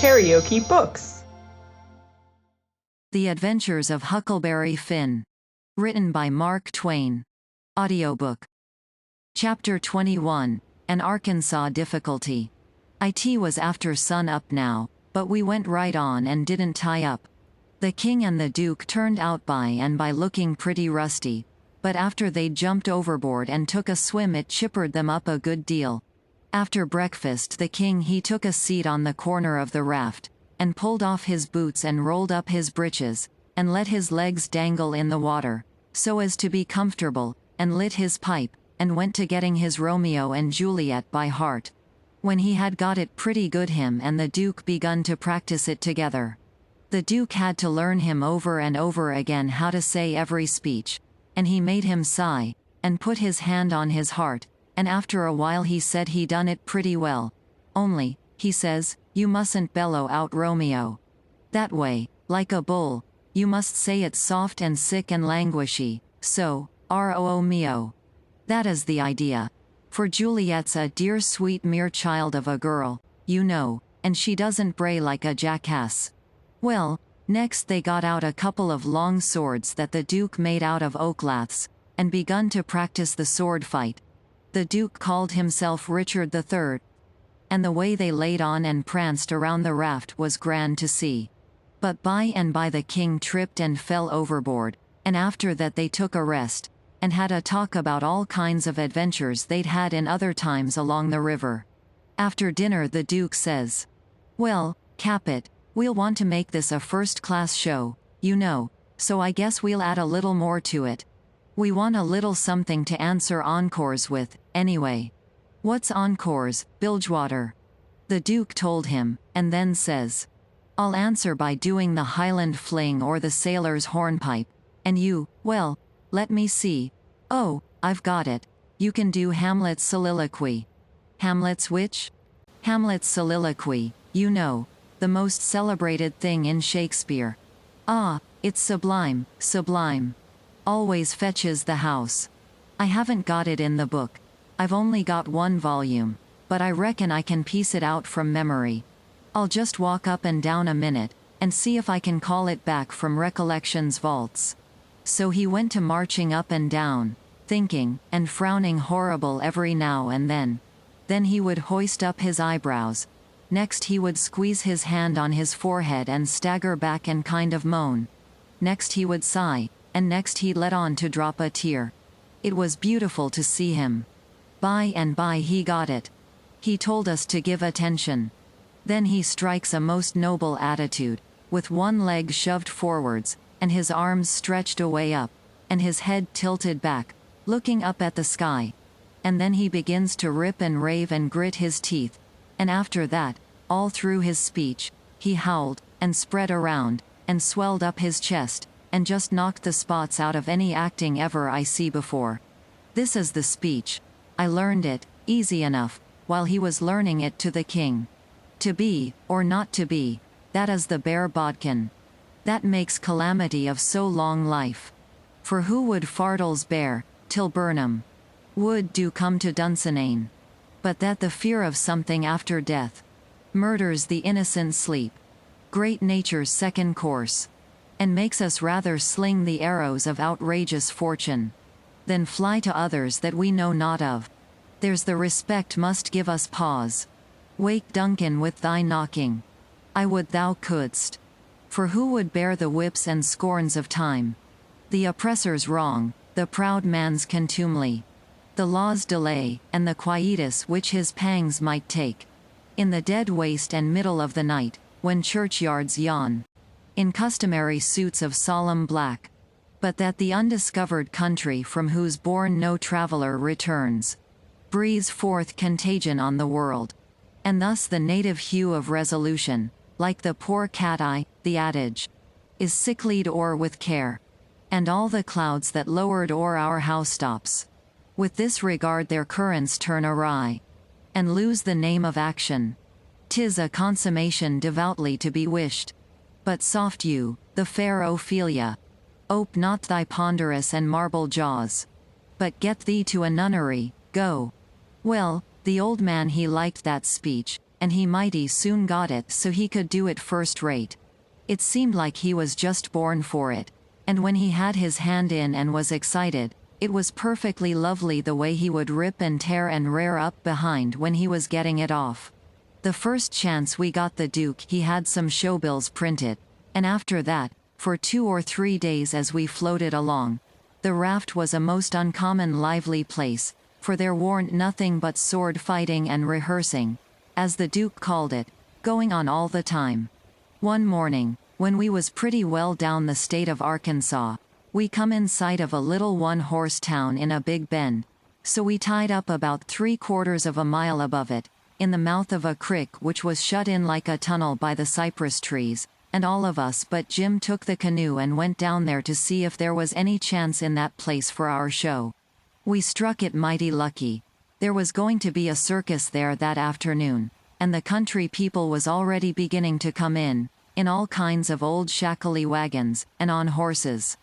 KaraokeBooks. The Adventures of Huckleberry Finn. Written by Mark Twain. Audiobook. Chapter 21. An Arkansas Difficulty. It was after sun up now, but we went right on and didn't tie up. The king and the duke turned out by and by looking pretty rusty, but after they'd jumped overboard and took a swim it chippered them up a good deal. After breakfast the king he took a seat on the corner of the raft, and pulled off his boots and rolled up his breeches, and let his legs dangle in the water, so as to be comfortable, and lit his pipe, and went to getting his Romeo and Juliet by heart. When he had got it pretty good him and the duke begun to practice it together. The duke had to learn him over and over again how to say every speech, and he made him sigh, and put his hand on his heart, and after a while he said he done it pretty well. Only, he says, you mustn't bellow out Romeo that way, like a bull, you must say it soft and sick and languishy, so, roo mio. That is the idea. For Juliet's a dear sweet mere child of a girl, you know, and she doesn't bray like a jackass. Well, next they got out a couple of long swords that the duke made out of oak laths, and begun to practice the sword fight. The duke called himself Richard III. And the way they laid on and pranced around the raft was grand to see. But by and by the king tripped and fell overboard, and after that they took a rest, and had a talk about all kinds of adventures they'd had in other times along the river. After dinner the duke says, well, Capet, we'll want to make this a first-class show, you know, so I guess we'll add a little more to it. We want a little something to answer encores with, anyway. What's encores, Bilgewater? The duke told him, and then says, I'll answer by doing the Highland fling or the sailor's hornpipe, and you, well, let me see. Oh, I've got it. You can do Hamlet's soliloquy. Hamlet's which? Hamlet's soliloquy, you know, the most celebrated thing in Shakespeare. Ah, it's sublime, sublime. Always fetches the house. I haven't got it in the book. I've only got one volume, but I reckon I can piece it out from memory. I'll just walk up and down a minute, and see if I can call it back from recollection's vaults. So he went to marching up and down, thinking, and frowning horrible every now and then. Then he would hoist up his eyebrows. Next he would squeeze his hand on his forehead and stagger back and kind of moan. Next he would sigh, and next he'd let on to drop a tear. It was beautiful to see him. By and by he got it. He told us to give attention. Then he strikes a most noble attitude, with one leg shoved forwards, and his arms stretched away up, and his head tilted back, looking up at the sky. And then he begins to rip and rave and grit his teeth, and after that, all through his speech, he howled, and spread around, and swelled up his chest, and just knocked the spots out of any acting ever I see before. This is the speech. I learned it, easy enough, while he was learning it to the king. To be, or not to be, that is the bare bodkin. That makes calamity of so long life. For who would fardels bear, till Burnham would do come to Dunsinane? But that the fear of something after death murders the innocent sleep, great nature's second course, and makes us rather sling the arrows of outrageous fortune, than fly to others that we know not of. There's the respect must give us pause. Wake Duncan with thy knocking. I would thou couldst. For who would bear the whips and scorns of time? The oppressor's wrong, the proud man's contumely, the law's delay, and the quietus which his pangs might take, in the dead waste and middle of the night, when churchyards yawn, in customary suits of solemn black, but that the undiscovered country from whose bourne no traveller returns, breathes forth contagion on the world. And thus the native hue of resolution, like the poor cat-eye, the adage, is sicklied o'er with care, and all the clouds that lowered o'er our housetops, with this regard their currents turn awry, and lose the name of action. 'Tis a consummation devoutly to be wished. But soft you, the fair Ophelia, ope not thy ponderous and marble jaws, but get thee to a nunnery, go. Well, the old man he liked that speech, and he mighty soon got it so he could do it first rate. It seemed like he was just born for it, and when he had his hand in and was excited, it was perfectly lovely the way he would rip and tear and rear up behind when he was getting it off. The first chance we got the Duke he had some showbills printed, and after that, for 2 or 3 days as we floated along, the raft was a most uncommon lively place, for there warn't nothing but sword fighting and rehearsing, as the Duke called it, going on all the time. One morning, when we was pretty well down the state of Arkansas, we come in sight of a little one-horse town in a big bend, so we tied up about 3/4 of a mile above it, in the mouth of a creek which was shut in like a tunnel by the cypress trees, and all of us but Jim took the canoe and went down there to see if there was any chance in that place for our show. We struck it mighty lucky. There was going to be a circus there that afternoon, and the country people was already beginning to come in all kinds of old shackly wagons, and on horses.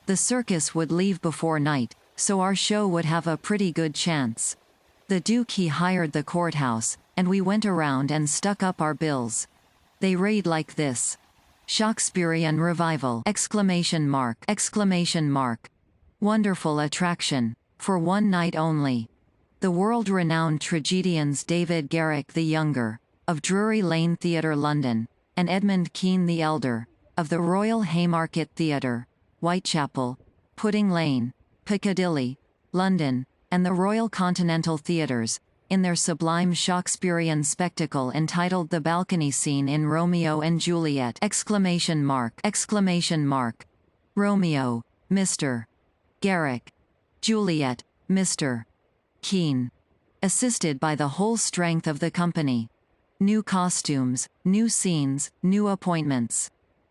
The circus would leave before night, so our show would have a pretty good chance. The Duke he hired the courthouse, and we went around and stuck up our bills. They read like this: Shakespearean Revival! Wonderful attraction, for one night only. The world-renowned tragedians David Garrick the Younger, of Drury Lane Theatre, London, and Edmund Kean the Elder, of the Royal Haymarket Theatre, Whitechapel, Pudding Lane, Piccadilly, London, and the Royal Continental Theatres, in their sublime Shakespearean spectacle entitled The Balcony Scene in Romeo and Juliet! Romeo, Mr. Garrick. Juliet, Mr. Kean. Assisted by the whole strength of the company. New costumes, new scenes, new appointments.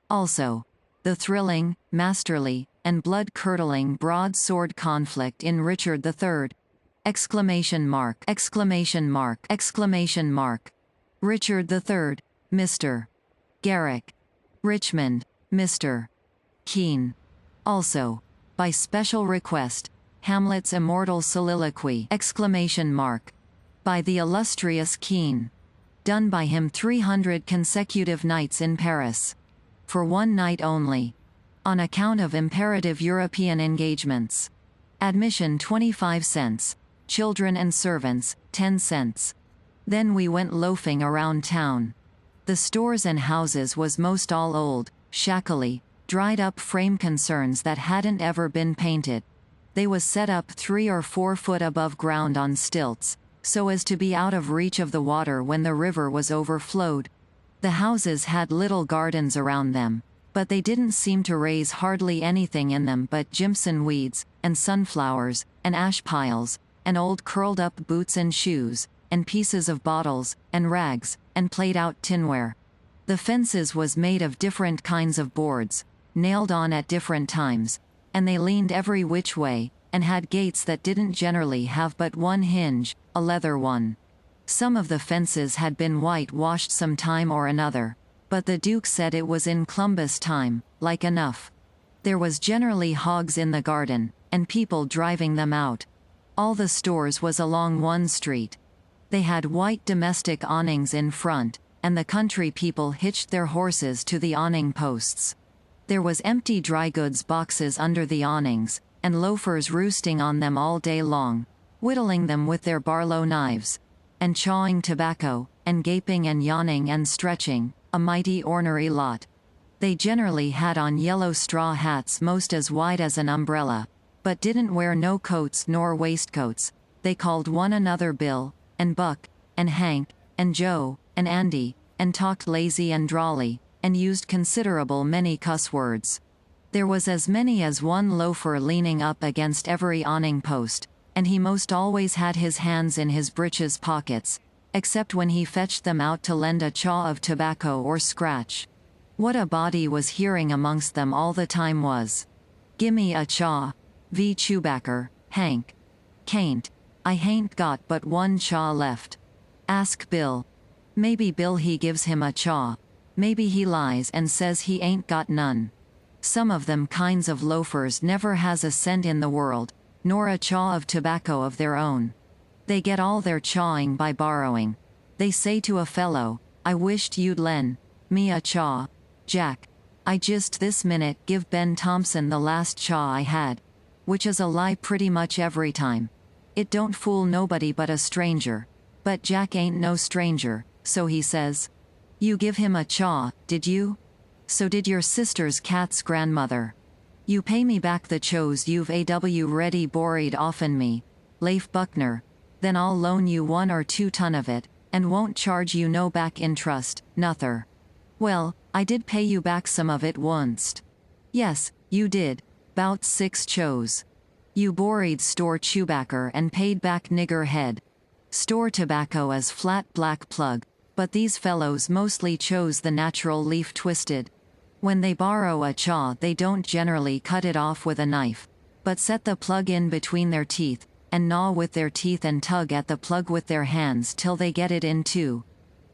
Also, the thrilling, masterly, and blood-curdling broadsword conflict in Richard III! Richard III, Mr. Garrick. Richmond, Mr. Kean. Also, by special request, Hamlet's immortal soliloquy! By the illustrious Kean. Done by him 300 consecutive nights in Paris. For one night only. On account of imperative European engagements. Admission 25 cents. Children and servants, 10 cents. Then we went loafing around town. The stores and houses was most all old, shackly, dried-up frame concerns that hadn't ever been painted. They was set up 3 or 4 foot above ground on stilts, so as to be out of reach of the water when the river was overflowed. The houses had little gardens around them, but they didn't seem to raise hardly anything in them but Jimson weeds, and sunflowers, and ash piles, and old curled-up boots and shoes, and pieces of bottles, and rags, and played-out tinware. The fences was made of different kinds of boards, nailed on at different times, and they leaned every which way, and had gates that didn't generally have but one hinge, a leather one. Some of the fences had been whitewashed some time or another, but the Duke said it was in Columbus time, like enough. There was generally hogs in the garden, and people driving them out. All the stores was along one street. They had white domestic awnings in front, and the country people hitched their horses to the awning posts. There was empty dry goods boxes under the awnings, and loafers roosting on them all day long, whittling them with their Barlow knives, and chawing tobacco, and gaping and yawning and stretching, a mighty ornery lot. They generally had on yellow straw hats most as wide as an umbrella, but didn't wear no coats nor waistcoats. They called one another Bill, and Buck, and Hank, and Joe, and Andy, and talked lazy and drawly, and used considerable many cuss words. There was as many as one loafer leaning up against every awning post, and he most always had his hands in his breeches pockets, except when he fetched them out to lend a chaw of tobacco or scratch. What a body was hearing amongst them all the time was, "Gimme a chaw, v. Chewbacker, Hank. Cain't. I hain't got but one chaw left. Ask Bill. Maybe Bill he gives him a chaw. Maybe he lies and says he ain't got none." Some of them kinds of loafers never has a cent in the world, nor a chaw of tobacco of their own. They get all their chawing by borrowing. They say to a fellow, I wished you'd len me a chaw, Jack. I just this minute give Ben Thompson the last chaw I had. Which is a lie pretty much every time. It don't fool nobody but a stranger. But Jack ain't no stranger, so he says. You give him a chaw, did you? So did your sister's cat's grandmother. You pay me back the chose you've ready borried offen me, Leif Buckner. Then I'll loan you 1 or 2 ton of it, and won't charge you no back interest, nother. Well, I did pay you back some of it onct. Yes, you did, 'bout 6 chose. You borried store chewbacker and paid back nigger head. Store tobacco as flat black plug, but these fellows mostly chose the natural leaf twisted. When they borrow a chaw they don't generally cut it off with a knife, but set the plug in between their teeth, and gnaw with their teeth and tug at the plug with their hands till they get it in too.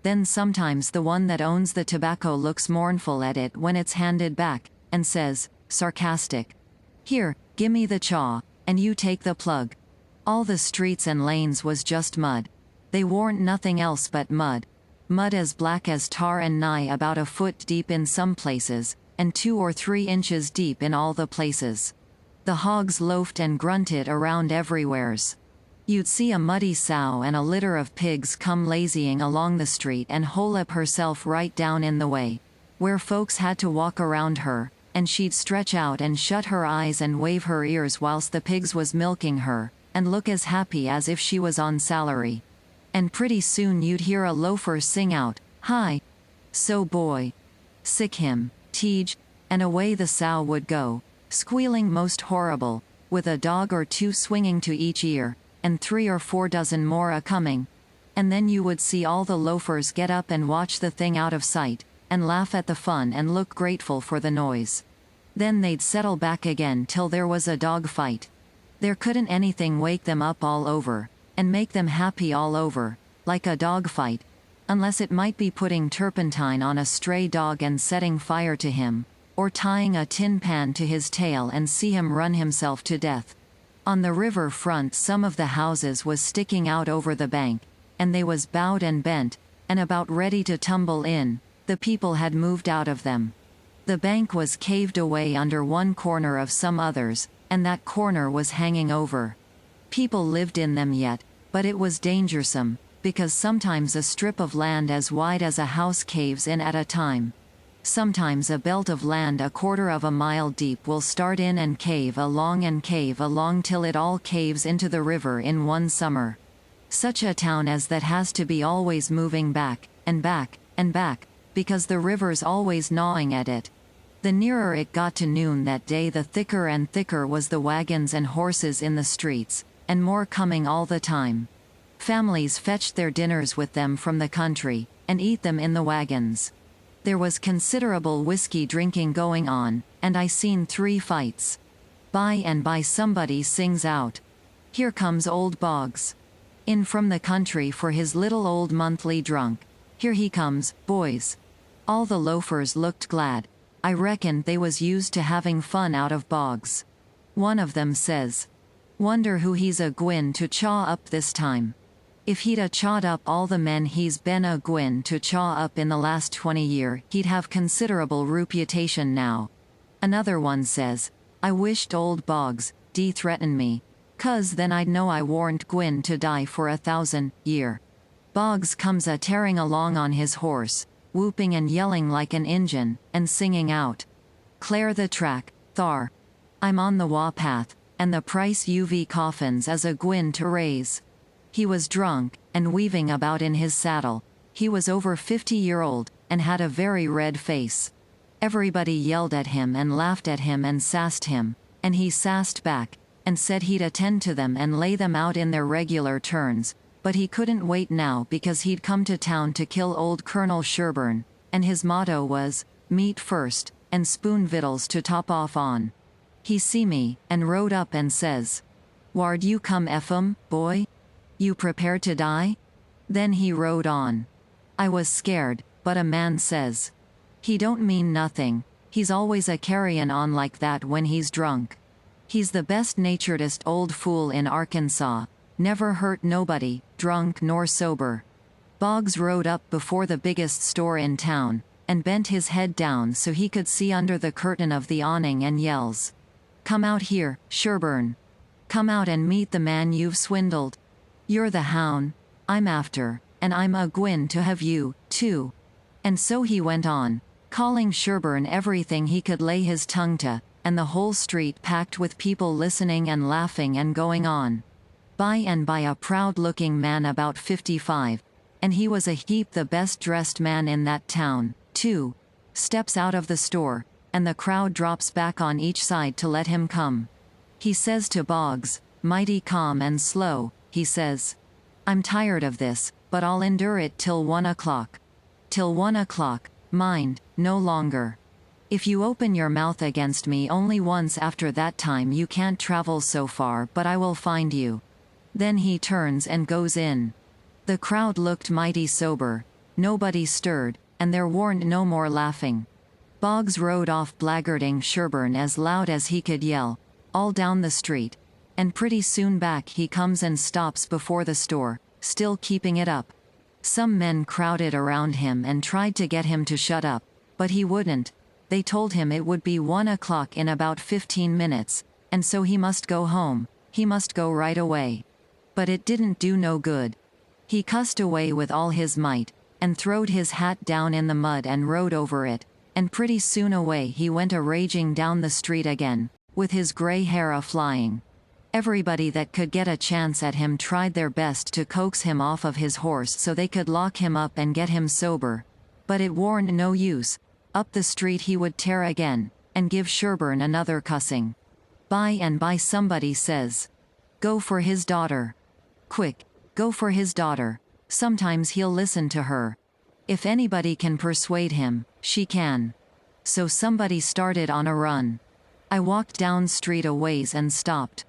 Then sometimes the one that owns the tobacco looks mournful at it when it's handed back, and says, sarcastic, Here, gimme the chaw, and you take the plug. All the streets and lanes was just mud. They warn't nothing else but mud. Mud as black as tar and nigh about a foot deep in some places, and 2 or 3 inches deep in all the places. The hogs loafed and grunted around everywheres. You'd see a muddy sow and a litter of pigs come lazying along the street and hole up herself right down in the way, where folks had to walk around her, and she'd stretch out and shut her eyes and wave her ears whilst the pigs was milking her, and look as happy as if she was on salary. And pretty soon you'd hear a loafer sing out, Hi! So boy! Sick him, Tej, and away the sow would go, squealing most horrible, with a dog or 2 swinging to each ear, and 3 or 4 dozen more a-coming. And then you would see all the loafers get up and watch the thing out of sight, and laugh at the fun and look grateful for the noise. Then they'd settle back again till there was a dog fight. There couldn't anything wake them up all over, and make them happy all over, like a dog fight, unless it might be putting turpentine on a stray dog and setting fire to him, or tying a tin pan to his tail and see him run himself to death. On the river front some of the houses was sticking out over the bank, and they was bowed and bent, and about ready to tumble in. The people had moved out of them. The bank was caved away under one corner of some others, and that corner was hanging over. People lived in them yet, but it was dangersome, because sometimes a strip of land as wide as a house caves in at a time. Sometimes a belt of land 1/4 of a mile deep will start in and cave along till it all caves into the river in one summer. Such a town as that has to be always moving back, and back, and back, because the river's always gnawing at it. The nearer it got to noon that day the thicker and thicker was the wagons and horses in the streets, and more coming all the time. Families fetched their dinners with them from the country, and eat them in the wagons. There was considerable whiskey drinking going on, and I seen 3 fights. By and by somebody sings out, Here comes old Boggs. In from the country for his little old monthly drunk. Here he comes, boys. All the loafers looked glad. I reckon they was used to having fun out of Boggs. One of them says, Wonder who he's a-gwin to chaw up this time. If he'd a-chawed up all the men he's been a-gwin to chaw up in the last 20 year, he'd have considerable reputation now. Another one says, I wished old Boggs, threaten me, 'cause then I'd know I warn't gwin to die for 1,000 year. Boggs comes a-tearing along on his horse, whooping and yelling like an Injun, and singing out, Clear the track, thar. I'm on the wa path, and the price uv coffins as a-gwin to raise. He was drunk, and weaving about in his saddle. He was over 50-year-old, and had a very red face. Everybody yelled at him and laughed at him and sassed him, and he sassed back, and said he'd attend to them and lay them out in their regular turns, but he couldn't wait now because he'd come to town to kill old Colonel Sherburne, and his motto was, meat first, and spoon victuals to top off on. He see me, and rode up and says, Ward you come Ephraim, boy? You prepared to die? Then he rode on. I was scared, but a man says, He don't mean nothing, he's always a-carryin' on like that when he's drunk. He's the best-naturedest old fool in Arkansas, never hurt nobody, drunk nor sober. Boggs rode up before the biggest store in town, and bent his head down so he could see under the curtain of the awning and yells. "Come out here, Sherburne. Come out and meet the man you've swindled. You're the hound I'm after, and I'm a-gwin to have you, too." And so he went on, calling Sherburne everything he could lay his tongue to, and the whole street packed with people listening and laughing and going on. By and by a proud-looking man about 55, and he was a heap the best-dressed man in that town, too, steps out of the store, and the crowd drops back on each side to let him come. He says to Boggs, mighty calm and slow, he says, "I'm tired of this, but I'll endure it till 1 o'clock. Till 1 o'clock, mind, no longer. If you open your mouth against me only once after that time you can't travel so far, but I will find you." Then he turns and goes in. The crowd looked mighty sober, nobody stirred, and there warn't no more laughing. Boggs rode off blackguarding Sherburne as loud as he could yell, all down the street, and pretty soon back he comes and stops before the store, still keeping it up. Some men crowded around him and tried to get him to shut up, but he wouldn't. They told him it would be 1 o'clock in about 15 minutes, and so he must go home, he must go right away. But it didn't do no good. He cussed away with all his might, and throwed his hat down in the mud and rode over it, and pretty soon away he went a-raging down the street again, with his gray hair a-flying. Everybody that could get a chance at him tried their best to coax him off of his horse so they could lock him up and get him sober. But it warn't no use. Up the street he would tear again, and give Sherburne another cussing. By and by somebody says, "Go for his daughter. Quick, go for his daughter. Sometimes he'll listen to her. If anybody can persuade him, she can." So somebody started on a run. I walked down street a ways and stopped.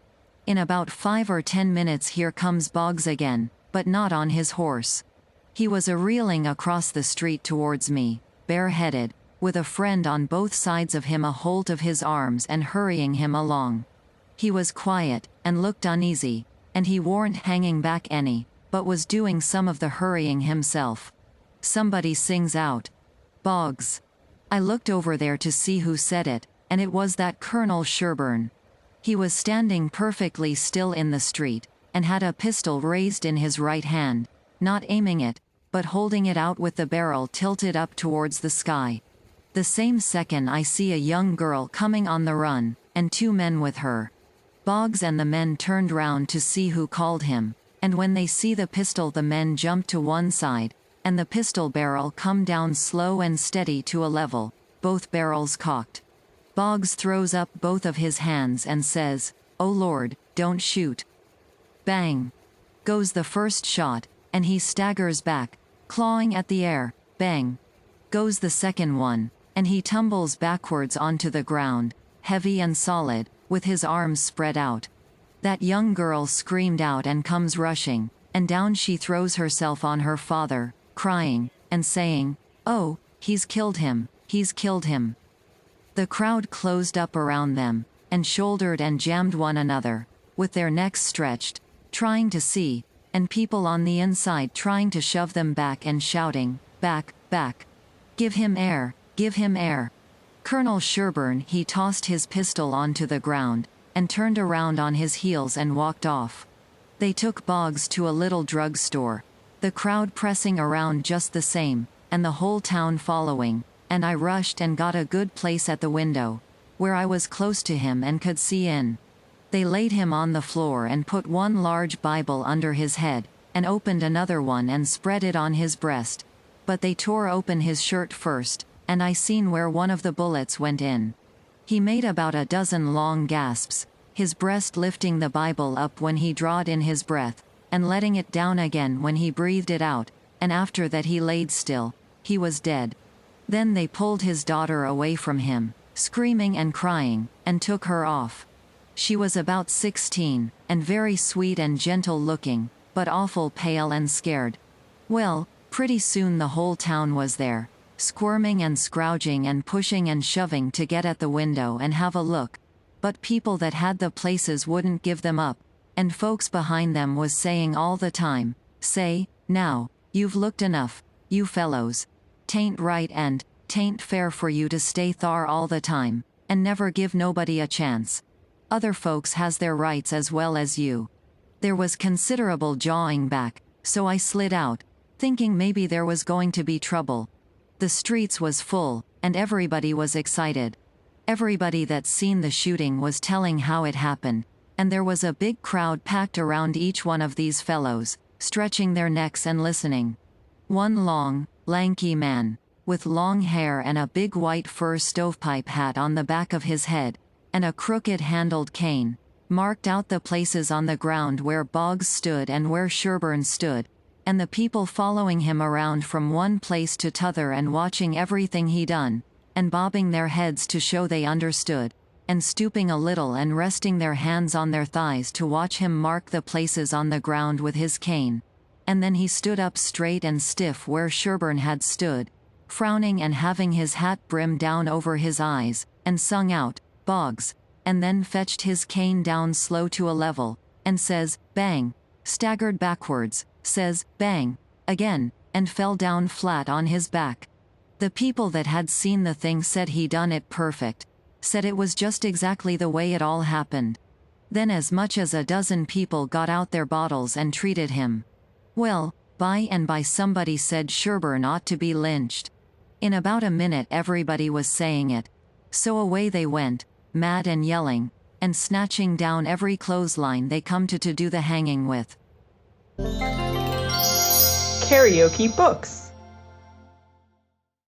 In about 5 or 10 minutes here comes Boggs again, but not on his horse. He was a-reeling across the street towards me, bareheaded, with a friend on both sides of him a-holt of his arms and hurrying him along. He was quiet, and looked uneasy, and he warn't hanging back any, but was doing some of the hurrying himself. Somebody sings out, "Boggs." I looked over there to see who said it, and it was that Colonel Sherburne. He was standing perfectly still in the street, and had a pistol raised in his right hand, not aiming it, but holding it out with the barrel tilted up towards the sky. The same second I see a young girl coming on the run, and 2 men with her. Boggs and the men turned round to see who called him, and when they see the pistol the men jumped to one side, and the pistol barrel come down slow and steady to a level, both barrels cocked. Boggs throws up both of his hands and says, "Oh Lord, don't shoot." Bang! Goes the first shot, and he staggers back, clawing at the air. Bang! Goes the second one, and he tumbles backwards onto the ground, heavy and solid, with his arms spread out. That young girl screamed out and comes rushing, and down she throws herself on her father, crying, and saying, "Oh, he's killed him, he's killed him." The crowd closed up around them, and shouldered and jammed one another, with their necks stretched, trying to see, and people on the inside trying to shove them back and shouting, "Back, back. Give him air, give him air." Colonel Sherburne he tossed his pistol onto the ground, and turned around on his heels and walked off. They took Boggs to a little drug store, the crowd pressing around just the same, and the whole town following, and I rushed and got a good place at the window, where I was close to him and could see in. They laid him on the floor and put one large Bible under his head, and opened another one and spread it on his breast. But they tore open his shirt first, and I seen where one of the bullets went in. He made about a dozen long gasps, his breast lifting the Bible up when he drawed in his breath, and letting it down again when he breathed it out, and after that he laid still. He was dead. Then they pulled his daughter away from him, screaming and crying, and took her off. She was about 16, and very sweet and gentle looking, but awful pale and scared. Well, pretty soon the whole town was there, squirming and scrouging and pushing and shoving to get at the window and have a look. But people that had the places wouldn't give them up, and folks behind them was saying all the time, "Say, now, You've looked enough, you fellows. 'Tain't right and 'tain't fair for you to stay thar all the time, and never give nobody a chance. Other folks has their rights as well as you. There was considerable jawing back, so I slid out, thinking maybe there was going to be trouble. The streets was full, and everybody was excited. Everybody that's seen the shooting was telling how it happened, and there was a big crowd packed around each one of these fellows, stretching their necks and listening. One long, lanky man, with long hair and a big white fur stovepipe hat on the back of his head, and a crooked-handled cane, marked out the places on the ground where Boggs stood and where Sherburne stood, and the people following him around from one place to t'other and watching everything he done, and bobbing their heads to show they understood, and stooping a little and resting their hands on their thighs to watch him mark the places on the ground with his cane. And then he stood up straight and stiff where Sherburne had stood, frowning and having his hat brimmed down over his eyes, and sung out, "Boggs," and then fetched his cane down slow to a level, and says, "Bang," staggered backwards, says, "Bang," again, and fell down flat on his back. The people that had seen the thing said he done it perfect, said it was just exactly the way it all happened. Then as much as a dozen people got out their bottles and treated him. Well, by and by somebody said Sherburne ought to be lynched. In about a minute everybody was saying it. So away they went, mad and yelling, and snatching down every clothesline they come to do the hanging with. KaraokeBooks.